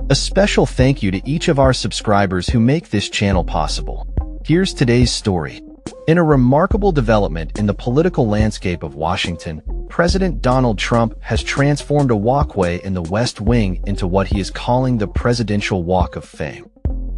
A special thank you to each of our subscribers who make this channel possible. Here's today's story. In a remarkable development in the political landscape of Washington, President Donald Trump has transformed a walkway in the West Wing into what he is calling the Presidential Walk of Fame.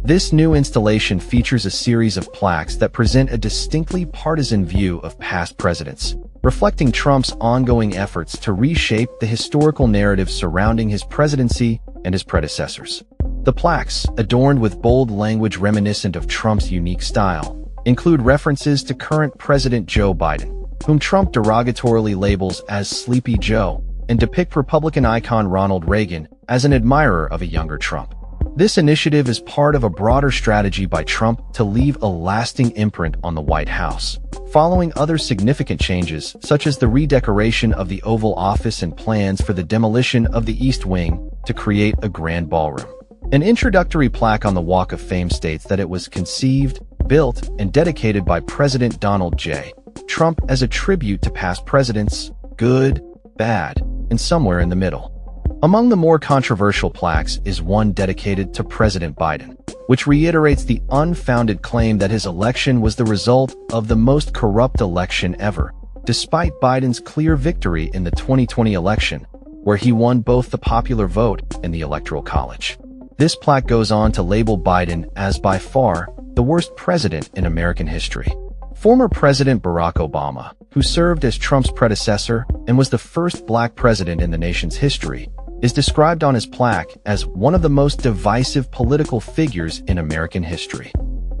This new installation features a series of plaques that present a distinctly partisan view of past presidents, reflecting Trump's ongoing efforts to reshape the historical narrative surrounding his presidency and his predecessors. The plaques, adorned with bold language reminiscent of Trump's unique style, include references to current President Joe Biden, whom Trump derogatorily labels as Sleepy Joe, and depict Republican icon Ronald Reagan as an admirer of a younger Trump. This initiative is part of a broader strategy by Trump to leave a lasting imprint on the White House, following other significant changes such as the redecoration of the Oval Office and plans for the demolition of the East Wing to create a grand ballroom. An introductory plaque on the Walk of Fame states that it was conceived, built, and dedicated by President Donald J. Trump as a tribute to past presidents, good, bad, and somewhere in the middle. Among the more controversial plaques is one dedicated to President Biden, which reiterates the unfounded claim that his election was the result of the most corrupt election ever, despite Biden's clear victory in the 2020 election, where he won both the popular vote and the Electoral College. This plaque goes on to label Biden as by far the worst president in American history. Former President Barack Obama, who served as Trump's predecessor and was the first black president in the nation's history, is described on his plaque as one of the most divisive political figures in American history.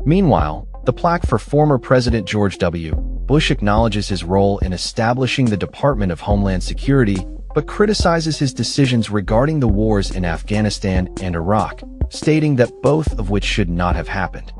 Meanwhile, the plaque for former President George W. Bush acknowledges his role in establishing the Department of Homeland Security, but criticizes his decisions regarding the wars in Afghanistan and Iraq, stating that both of which should not have happened.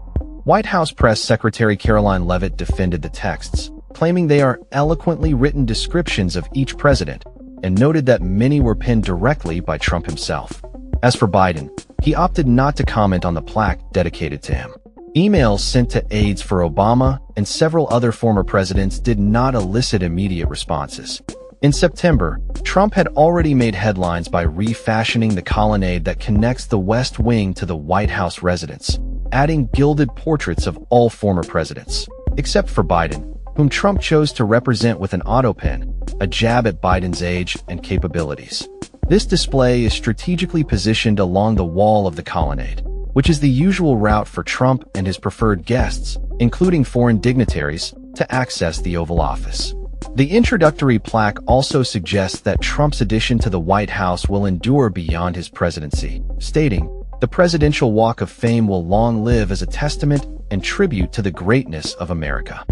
White House Press Secretary Caroline Leavitt defended the texts, claiming they are eloquently written descriptions of each president, and noted that many were penned directly by Trump himself. As for Biden, he opted not to comment on the plaque dedicated to him. Emails sent to aides for Obama and several other former presidents did not elicit immediate responses. In September, Trump had already made headlines by refashioning the colonnade that connects the West Wing to the White House residence, adding gilded portraits of all former presidents, except for Biden, whom Trump chose to represent with an auto pen, a jab at Biden's age and capabilities. This display is strategically positioned along the wall of the colonnade, which is the usual route for Trump and his preferred guests, including foreign dignitaries, to access the Oval Office. The introductory plaque also suggests that Trump's addition to the White House will endure beyond his presidency, stating, "The Presidential Walk of Fame will long live as a testament and tribute to the greatness of America."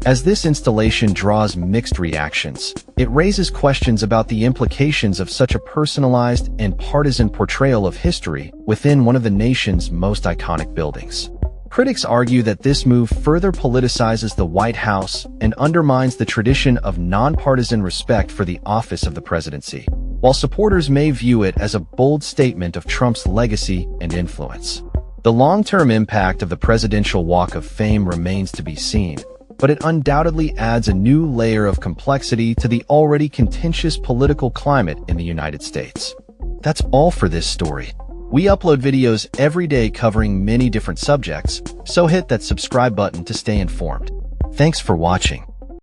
As this installation draws mixed reactions, it raises questions about the implications of such a personalized and partisan portrayal of history within one of the nation's most iconic buildings. Critics argue that this move further politicizes the White House and undermines the tradition of nonpartisan respect for the office of the presidency, while supporters may view it as a bold statement of Trump's legacy and influence. The long-term impact of the Presidential Walk of Fame remains to be seen, but it undoubtedly adds a new layer of complexity to the already contentious political climate in the United States. That's all for this story. We upload videos every day covering many different subjects, so hit that subscribe button to stay informed. Thanks for watching.